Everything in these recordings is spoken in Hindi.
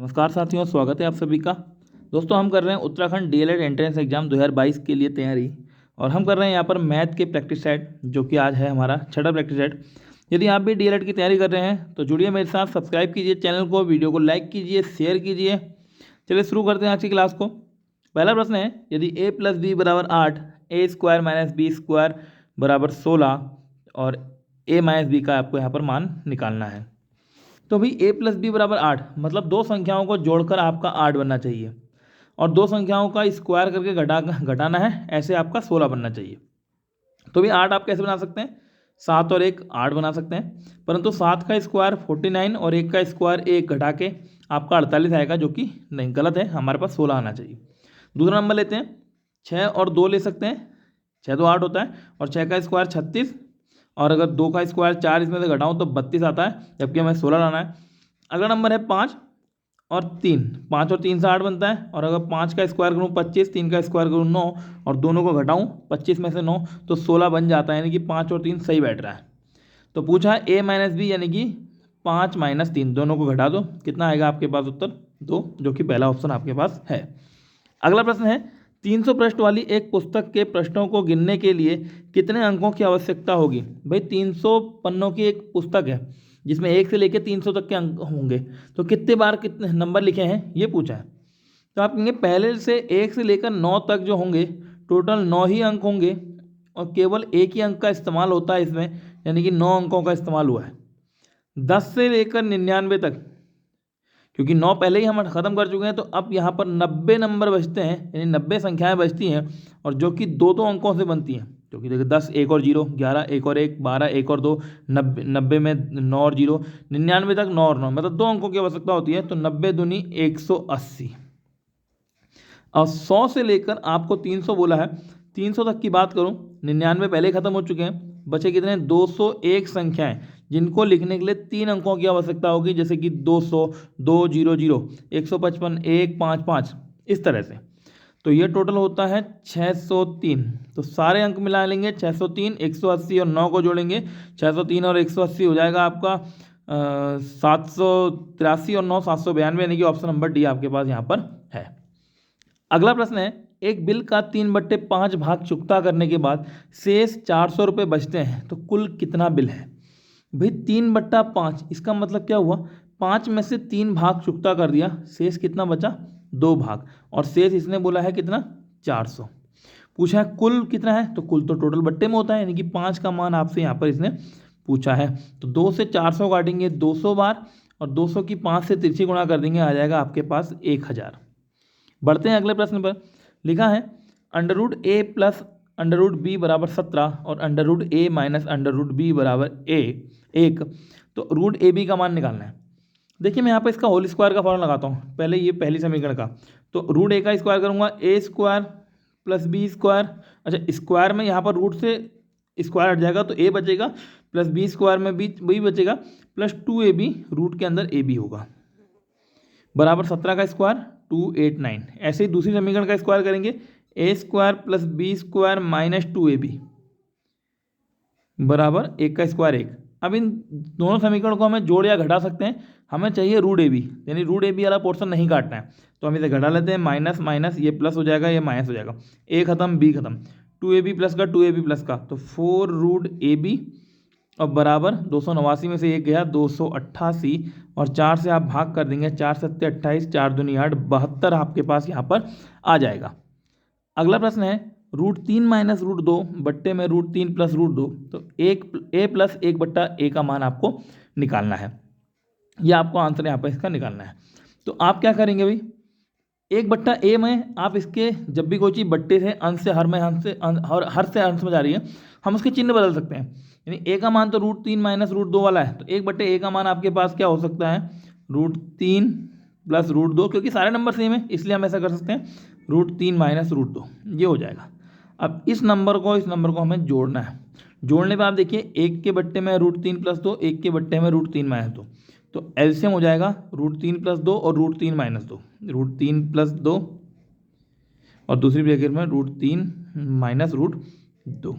नमस्कार साथियों, स्वागत है आप सभी का। दोस्तों, हम कर रहे हैं उत्तराखंड डीएलएड एंट्रेंस एग्जाम 2022 के लिए तैयारी, और हम कर रहे हैं यहाँ पर मैथ के प्रैक्टिस सेट, जो कि आज है हमारा छठा प्रैक्टिस सेट। यदि आप भी डीएलएड की तैयारी कर रहे हैं तो जुड़िए मेरे साथ, सब्सक्राइब कीजिए चैनल को, वीडियो को लाइक कीजिए, शेयर कीजिए। चलिए शुरू करते हैं आज की क्लास को। पहला प्रश्न है, यदि a + b = 8, a² - b² = 16 और a - b का आपको यहाँ पर मान निकालना है। तो भाई a + b = 8, मतलब दो संख्याओं को जोड़कर आपका 8 बनना चाहिए, और दो संख्याओं का स्क्वायर करके घटाना है, ऐसे आपका 16 बनना चाहिए। तो भी 8 आप कैसे बना सकते हैं? 7 और 1 8 बना सकते हैं, परंतु 7 का स्क्वायर 49 और 1 का स्क्वायर 1 घटा के आपका 48 आएगा, जो कि नहीं, गलत है, हमारे पास 16 आना चाहिए। दूसरा नंबर लेते हैं, 6 और 2 ले सकते हैं। 6 तो 8 होता है, और 6 का स्क्वायर 36, और अगर 2 का स्क्वायर 4 इसमें से घटाऊँ तो 32 आता है, जबकि हमें 16 लाना है। अगला नंबर है 5 और 3। 5 और 3 से 8 बनता है, और अगर 5 का स्क्वायर करूँ 25, 3 का स्क्वायर करूँ 9, और दोनों को घटाऊँ 25 में से 9 तो 16 बन जाता है, यानी कि 5 और 3 सही बैठ रहा है। तो पूछा है a - b यानी कि 5 - 3, दोनों को घटा दो, कितना आएगा आपके पास उत्तर? 2, जो कि पहला ऑप्शन आपके पास है। अगला प्रश्न है, 300 पृष्ठ वाली एक पुस्तक के पृष्ठों को गिनने के लिए कितने अंकों की आवश्यकता होगी? भाई 300 पन्नों की एक पुस्तक है, जिसमें 1 से लेकर 300 तक के अंक होंगे, तो कितने बार कितने नंबर लिखे हैं ये पूछा है। तो आप कहेंगे पहले से 1 से लेकर 9 तक जो होंगे, टोटल 9 ही अंक होंगे, और केवल एक ही अंक का इस्तेमाल होता है इसमें, यानी कि 9 अंकों का इस्तेमाल हुआ है। 10 से लेकर 99 तक, क्योंकि 9 पहले ही हम ख़त्म कर चुके हैं, तो अब यहाँ पर 90 नंबर बचते हैं, यानी 90 संख्याएं बचती हैं, और जो कि दो अंकों से बनती हैं। क्योंकि देखिए 10 1 और 0, 11 1 और 1, 12 1 और 2, 90 में 9 और 0, 99 तक 9 और 9, मतलब 2 अंकों की आवश्यकता होती है। तो 90 दूनी 180। और 100 से लेकर आपको 300 बोला है, 300 तक की बात करूं, 99 पहले ही खत्म हो चुके हैं, बचे कितने? 201 संख्याएं, जिनको लिखने के लिए 3 अंकों की आवश्यकता होगी, जैसे कि 200, 200, 155, 155, इस तरह से। तो ये टोटल होता है 603। तो सारे अंक मिला लेंगे, 603, 180 और 9 को जोड़ेंगे, 603 और 180 हो जाएगा आपका 783, और 9 792, यानी कि ऑप्शन नंबर डी आपके पास यहाँ पर है। अगला प्रश्न है, एक बिल का 3/5 भाग चुकता करने के बाद शेष 400 रुपये बचते हैं, तो कुल कितना बिल है? भाई 3/5, इसका मतलब क्या हुआ? 5 में से 3 भाग चुकता कर दिया, शेष कितना बचा? 2 भाग, और शेष इसने बोला है कितना? 400। पूछा है कुल कितना है, तो कुल तो टोटल बट्टे में होता है, यानी कि 5 का मान आपसे यहाँ पर इसने पूछा है। तो 2 से 400 काटेंगे 200 बार, और 200 की 5 से तिरछी गुणा कर देंगे, आ जाएगा आपके पास 1000। बढ़ते हैं अगले प्रश्न पर। लिखा है √a + √b = 17 और √a - √b = 1। तो √ab का मान निकालना है। देखिए मैं यहाँ पर इसका होल स्क्वायर का फॉर्मूला लगाता हूँ, पहले ये पहली समीकरण का। तो √a का स्क्वायर करूँगा, a² + b²। अच्छा, स्क्वायर में यहाँ पर रूट से स्क्वायर हट जाएगा, तो a बचेगा, प्लस b² में b बचेगा, प्लस 2ab, रूट के अंदर ab होगा, बराबर 17 का स्क्वायर 289। ऐसे ही दूसरी समीकरण का स्क्वायर करेंगे, a² + b² - 2ab बराबर 1 का स्क्वायर 1। अब इन दोनों समीकरण को हमें जोड़ या घटा सकते हैं, हमें चाहिए √ab, यानी √ab वाला पोर्शन नहीं काटना है, तो हम इसे घटा लेते हैं, माइनस माइनस ये प्लस हो जाएगा, ये माइनस हो जाएगा, a खत्म b खत्म, 2ab प्लस का 2ab प्लस का, तो 4√ab, और बराबर 289 में से 1 गया 288, और 4 से आप भाग कर देंगे, 4 × 7 = 28, 4 दूनी 8, 72 आपके पास यहाँ पर आ जाएगा। अगला प्रश्न है, √3 - √2 बट्टे में √3 + √2, तो a + 1/a का मान आपको निकालना है। यह आपको आंसर यहाँ पर इसका निकालना है। तो आप क्या करेंगे भाई, 1/a में आप इसके, जब भी कोई चीज़ बट्टे से अंश से हर में, अंश से और हर से अंश में जा रही है, हम उसके चिन्ह बदल सकते हैं। यानी a का मान तो √3 - √2 वाला है, तो 1/a का मान आपके पास क्या हो सकता है? √3 + √2, क्योंकि सारे नंबर सेम है, इसलिए हम ऐसा कर सकते हैं, √3 - √2, ये हो जाएगा। अब इस नंबर को हमें जोड़ना है। जोड़ने पे आप देखिए, 1 के बट्टे में √3 + 2, 1 के बट्टे में √3 - 2, तो एलसीएम हो जाएगा √3 + 2 और √3 - 2, √3 + 2, और दूसरी ब्रैकेट में √3 - √2,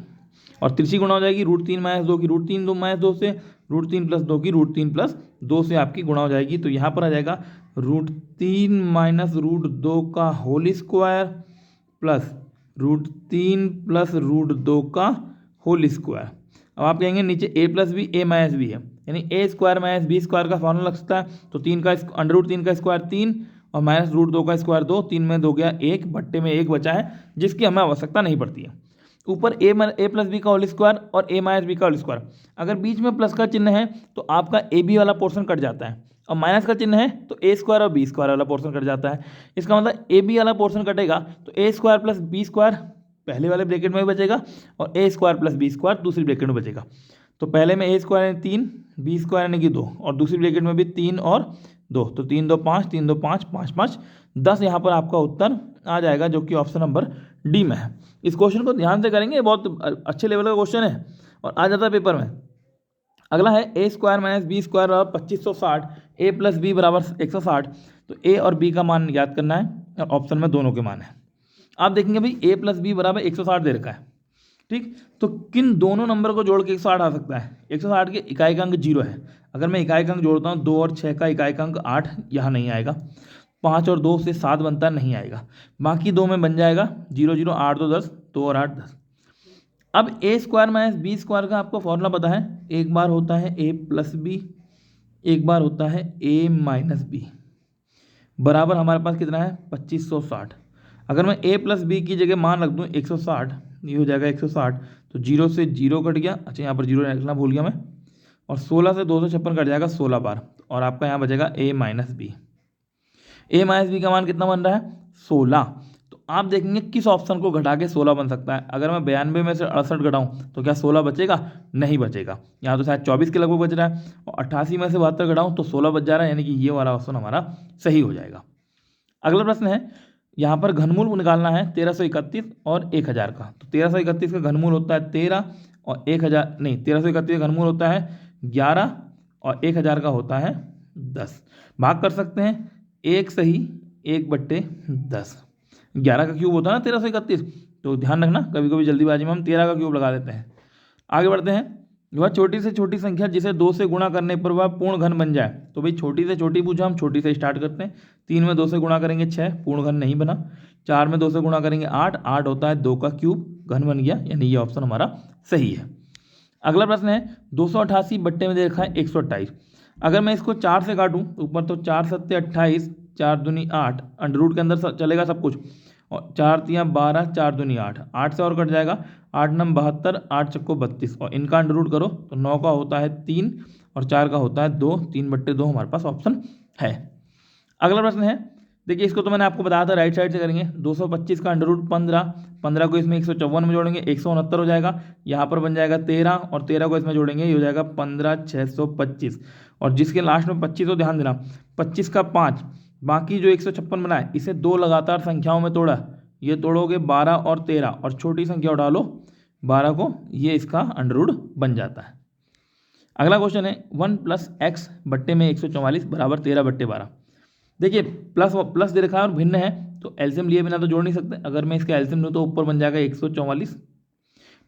और तिरछी गुणा हो जाएगी √3 - 2 की √3 - 2 से, √3 + 2 की √3 + 2 से आपकी गुणा हो जाएगी। तो यहाँ पर आ जाएगा √3 माइनस √2 का होल स्क्वायर प्लस √3 प्लस √2 का होल स्क्वायर। अब आप कहेंगे नीचे a plus b a minus b है, यानी a square minus b square का फॉर्मूला लग सकता है। तो 3 का √3 का स्क्वायर 3 और माइनस √2 का स्क्वायर 2, 3 में 2 गया 1, बट्टे में 1 बचा है जिसकी हमें आवश्यकता नहीं पड़ती है। ऊपर ए प्लस बी का होल स्क्वायर और ए माइनस बी का होल स्क्वायर, अगर बीच में प्लस का चिन्ह है तो आपका ए बी वाला पोर्शन कट जाता है, और माइनस का चिन्ह है तो ए स्क्वायर और बी स्क्वायर वाला पोर्शन कट जाता है। इसका मतलब ए बी वाला पोर्शन कटेगा तो ए स्क्वायर प्लस बी स्क्वायर पहले वाले ब्रैकेट में भी बचेगा और ए स्क्वायर प्लस बी स्क्वायर दूसरी ब्रैकेट में बचेगा। तो पहले में ए स्क्वायर यानी 3, बी स्क्वायर यानी कि 2, और दूसरी ब्रैकेट में भी 3 और 2, तो 3 2 5, 3 2 5, 5 5 10 यहाँ पर आपका उत्तर आ जाएगा, जो कि ऑप्शन नंबर डी में है। इस क्वेश्चन को ध्यान से करेंगे, बहुत अच्छे लेवल का क्वेश्चन है और आ जाता है पेपर में। अगला है ए स्क्वायर माइनस बी स्क्वायर बराबर 2560, ए प्लस बी बराबर 160। तो ए और बी का मान याद करना है और ऑप्शन में दोनों के मान है। आप देखेंगे भाई ए प्लस बी बराबर 160 दे रखा है, ठीक। तो किन दोनों नंबर को जोड़ के 160 आ सकता है? 160 के इकाई का अंक 0 है, अगर मैं इकाई का अंक जोड़ता हूँ 2 और 6 का इकाई का अंक 8, यहाँ नहीं आएगा। 5 और 2 से 7 बनता नहीं आएगा, बाकी 2 में बन जाएगा 0 0, 8 2 10, 2 और 8 10। अब ए स्क्वायर माइनस बी स्क्वायर का आपको फॉर्मूला पता है, एक बार होता है ए प्लस बी, एक बार होता है ए माइनस बी, बराबर हमारे पास कितना है 2560। अगर मैं a प्लस बी की जगह मान रख दूँ 160, ये हो जाएगा 160, तो 0 से 0 कट गया, अच्छा यहाँ पर 0 रखना भूल गया मैं, और 16 से 256 कट जाएगा 16 बार, और आपका यहाँ बचेगा a minus b. a minus b का मान कितना बन रहा है 16। तो आप देखेंगे किस ऑप्शन को घटा के 16 बन सकता है। अगर मैं 92 में से 68 घटाऊँ तो क्या 16 बचेगा? नहीं बचेगा, यहाँ तो शायद 24 के लगभग बच रहा है, और 88 में से 72 घटाऊँ तो 16 बच जा रहा है, यानी कि ये वाला ऑप्शन हमारा सही हो जाएगा। अगला प्रश्न है, यहाँ पर घनमूल निकालना है 1331 और 1000 का। तो 1331 का घनमूल होता है 13 और 1000 नहीं, 1331 का घनमूल होता है 11 और 1000 का होता है 10। भाग कर सकते हैं, 1 सही 1/10। 11 का क्यूब होता है ना 1331, तो ध्यान रखना कभी कभी जल्दीबाजी में हम 13 का क्यूब लगा देते हैं। आगे बढ़ते हैं, वह छोटी से छोटी संख्या जिसे 2 से गुणा करने पर वह पूर्ण घन बन जाए। तो भाई छोटी से छोटी पूछा, हम छोटी से स्टार्ट करते हैं। 3 में 2 से गुणा करेंगे 6, पूर्ण घन नहीं बना। 4 में 2 से गुणा करेंगे 8, 8 होता है 2 का क्यूब, घन बन गया, यानी ये ऑप्शन हमारा सही है। अगला प्रश्न है 288 बट्टे में दे रखा है 128। अगर मैं इसको 4 से काटूँ ऊपर, तो 4 7 28, 4 दूनी 8, अंडर रूट के अंदर चलेगा सब कुछ, और 4 3 12, 4 दूनी 8, 8 से और कट जाएगा, 8 9 72, 8 चक्को 32, और इनका अंडर रूट करो तो 9 का होता है 3 और 4 का होता है 2, 3/2 हमारे पास ऑप्शन है। अगला प्रश्न है, देखिए इसको तो मैंने आपको बताया था, राइट साइड से करेंगे। 225 का अंडर रूट 15, 15 को इसमें 154 में जोड़ेंगे 169 हो जाएगा, यहाँ पर बन जाएगा 13, और 13 को इसमें जोड़ेंगे ये हो जाएगा 15 625, और जिसके लास्ट में 25 हो ध्यान देना, 25 का 5, बाकी जो 156 बना है इसे 2 लगातार संख्याओं में तोड़ा, ये तोड़ोगे 12 और 13, और छोटी संख्या उठा लो 12 को, ये इसका अंडर रूट बन जाता है। अगला क्वेश्चन है 1 + x बट्टे में 144 बराबर 13/12। देखिए प्लस दे रखा है और भिन्न है, तो एलसीएम लिए बिना तो जोड़ नहीं सकते। अगर मैं इसका एलसीएम लूँ तो ऊपर बन जाएगा 144,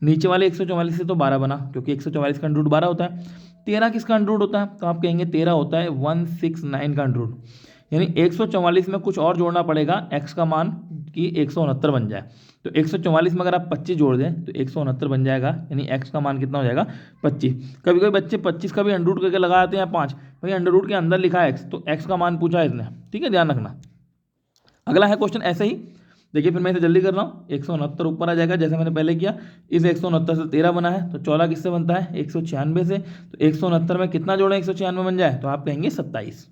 नीचे वाले 144 से तो 12 बना, क्योंकि 144 का अंडर रूट 12 होता है। 13 किसका अंडर रूट होता है? तो आप कहेंगे 13 होता है 169 का अंडर रूट, यानी 144 में कुछ और जोड़ना पड़ेगा x का मान कि 169 बन जाए। तो 144 में अगर आप 25 जोड़ दें तो 169 बन जाएगा, यानी x का मान कितना हो जाएगा 25। कभी कभी बच्चे 25 का भी अंडर रूट करके लगा आते हैं 5, भाई अंडर रूट के अंदर लिखा है x, तो x का मान पूछा है इसने, ठीक है, ध्यान रखना। अगला है क्वेश्चन ऐसे ही, देखिए फिर मैं इसे जल्दी कर रहा हूँ। 169 ऊपर आ जाएगा जैसे मैंने पहले किया, इस 169 से 13 बना है, तो 14 किससे बनता है 196 से, तो 169 में कितना जोड़ें 196 बन जाए, तो आप कहेंगे 27।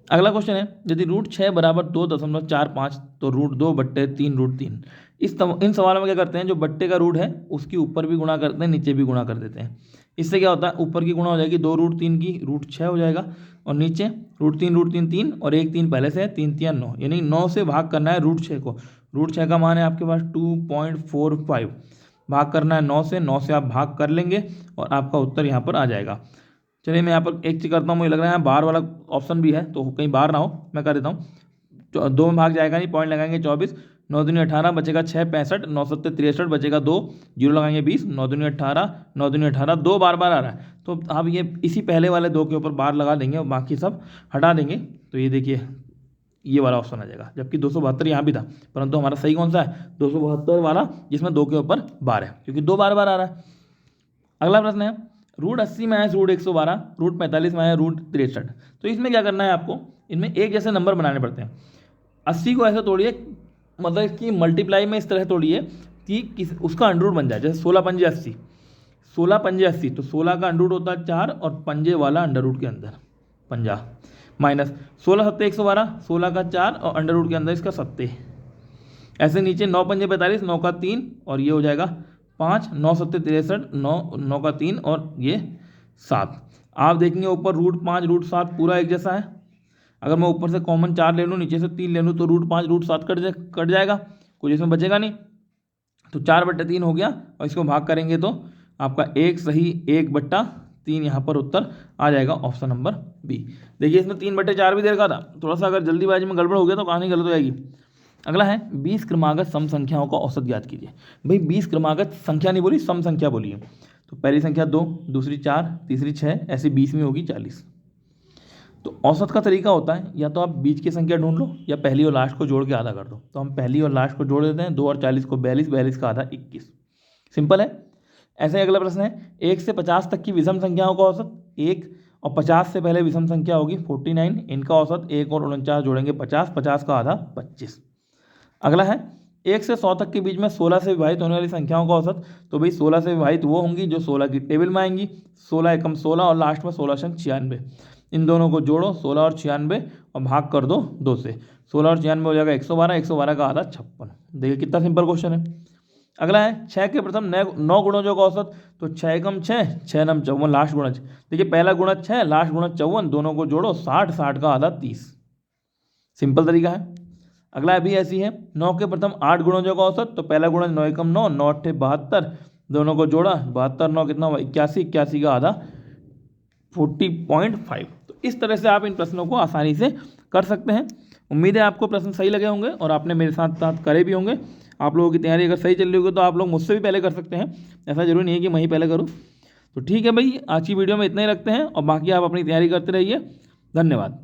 अगला क्वेश्चन है, यदि √6 बराबर 2.45, तो √2/3 √3। इन सवालों में क्या करते हैं, जो बट्टे का रूट है उसकी ऊपर भी गुणा करते हैं, नीचे भी गुणा कर देते हैं। इससे क्या होता है, ऊपर की गुणा हो जाएगी 2√3 की, √6 हो जाएगा, और नीचे √3 3 और 1 3 पहले से है, 3 3 9, यानी 9 से भाग करना है √6 को। √6 का मान है आपके पास 2.45, भाग करना है 9 से, 9 से आप भाग कर लेंगे और आपका उत्तर यहाँ पर आ जाएगा। चलिए मैं यहाँ पर एक चीज़ करता हूँ, मुझे लग रहा है बार वाला ऑप्शन भी है, तो कहीं बार ना हो, मैं कर देता हूँ। 2 में भाग जाएगा नहीं, पॉइंट लगाएंगे 24, 9 दूनी 18 बचेगा 6 65, 9 सत्ते 63 बचेगा 2, जीरो लगाएंगे 20, 9 दूनी 18, 9 दूनी 18, 2 बार बार आ रहा है तो आप ये इसी पहले वाले 2 के ऊपर बार लगा देंगे और बाकी सब हटा देंगे तो ये देखिए ये वाला ऑप्शन आ जाएगा। जबकि 272 यहाँ भी था, परंतु हमारा सही कौन सा है 272 वाला, जिसमें 2 के ऊपर बार है, क्योंकि 2 बार बार आ रहा है। अगला प्रश्न है रूट 80 में है रूट 112, रूट 45 में है रूट 63। तो इसमें क्या करना है आपको, इनमें एक जैसे नंबर बनाने पड़ते हैं। 80 को ऐसे तोड़िए, मतलब कि मल्टीप्लाई में इस तरह तोड़िए कि उसका अंडर रूट बन जाए। जैसे 16 पंजे 80, 16 पंजे 80, तो 16 का अंडर रूट होता है 4 और पंजे वाला अंडर रूट के अंदर 50, माइनस 16 सत्ते 112, 16 का 4 और अंडर रूट के अंदर इसका 70। ऐसे नीचे 9 पंजे 45, 9 का 3 और ये हो जाएगा 5, 9 सत्ते 63, 9 का 3 और ये 7। आप देखेंगे ऊपर रूट 5 रूट 7 पूरा एक जैसा है। अगर मैं ऊपर से कॉमन 4 ले लूँ, नीचे से 3 ले लूँ, तो रूट 5 रूट 7 कट जाएगा, कुछ इसमें बचेगा नहीं। तो 4/3 हो गया और इसको भाग करेंगे तो आपका 1 सही 1/3 यहाँ पर उत्तर आ जाएगा, ऑप्शन नंबर बी। देखिए इसमें 3/4 भी दे रखा था, थोड़ा सा अगर जल्दीबाजी में गड़बड़ हो गया तो कहानी गलत हो जाएगी। अगला है 20 क्रमागत सम संख्याओं का औसत ज्ञात कीजिए। भाई 20 क्रमागत संख्या नहीं बोली, सम संख्या बोली है। तो पहली संख्या 2, दूसरी 4, तीसरी 6, ऐसे 20 में होगी 40। तो औसत का तरीका होता है या तो आप बीच की संख्या ढूंढ लो या पहली और लास्ट को जोड़ के आधा कर दो। तो हम पहली और लास्ट को जोड़ देते हैं, 2 और 40 को 42, 42 का आधा 21। सिंपल है। ऐसे अगला प्रश्न है 1 से 50 तक की विषम संख्याओं का औसत। 1 और 50 से पहले विषम संख्या होगी 49, इनका औसत 1 और 49 जोड़ेंगे 50, 50 का आधा 25। अगला है 1 से 100 तक के बीच में 16 से विभाजित होने वाली संख्याओं का औसत। तो भाई 16 से विभाजित वो होंगी जो 16 की टेबल में आएंगी, 16 एकम 16 और लास्ट में 16 शंख 96। इन दोनों को जोड़ो 16 और 96 और भाग कर दो 2 से, 16 और 96 हो जाएगा 112, 112 का आधा 56। देखिए कितना सिंपल क्वेश्चन है। अगला है 6 के प्रथम 9 गुणजों का औसत। तो 6 एकम 6, 6 नम 54 लास्ट गुणज। देखिए पहला गुणज 6, लास्ट गुणज 54, दोनों को जोड़ो 60, 60 का आधा 30। सिंपल तरीका है। अगला भी ऐसी है 9 के प्रथम 8 गुणजों का औसत। तो पहला गुणज 9 एकम 9, 9 अट्ठे 72, दोनों को जोड़ा 72, 9 कितना हुआ 81, 81 का आधा 40.5। तो इस तरह से आप इन प्रश्नों को आसानी से कर सकते हैं। उम्मीद है आपको प्रश्न सही लगे होंगे और आपने मेरे साथ साथ करे भी होंगे। आप लोगों की तैयारी अगर सही चल रही होगी तो आप लोग मुझसे भी पहले कर सकते हैं, ऐसा जरूरी नहीं है कि मैं ही पहले करूँ। तो ठीक है भाई, आज की वीडियो में इतना ही रखते हैं और बाकी आप अपनी तैयारी करते रहिए। धन्यवाद।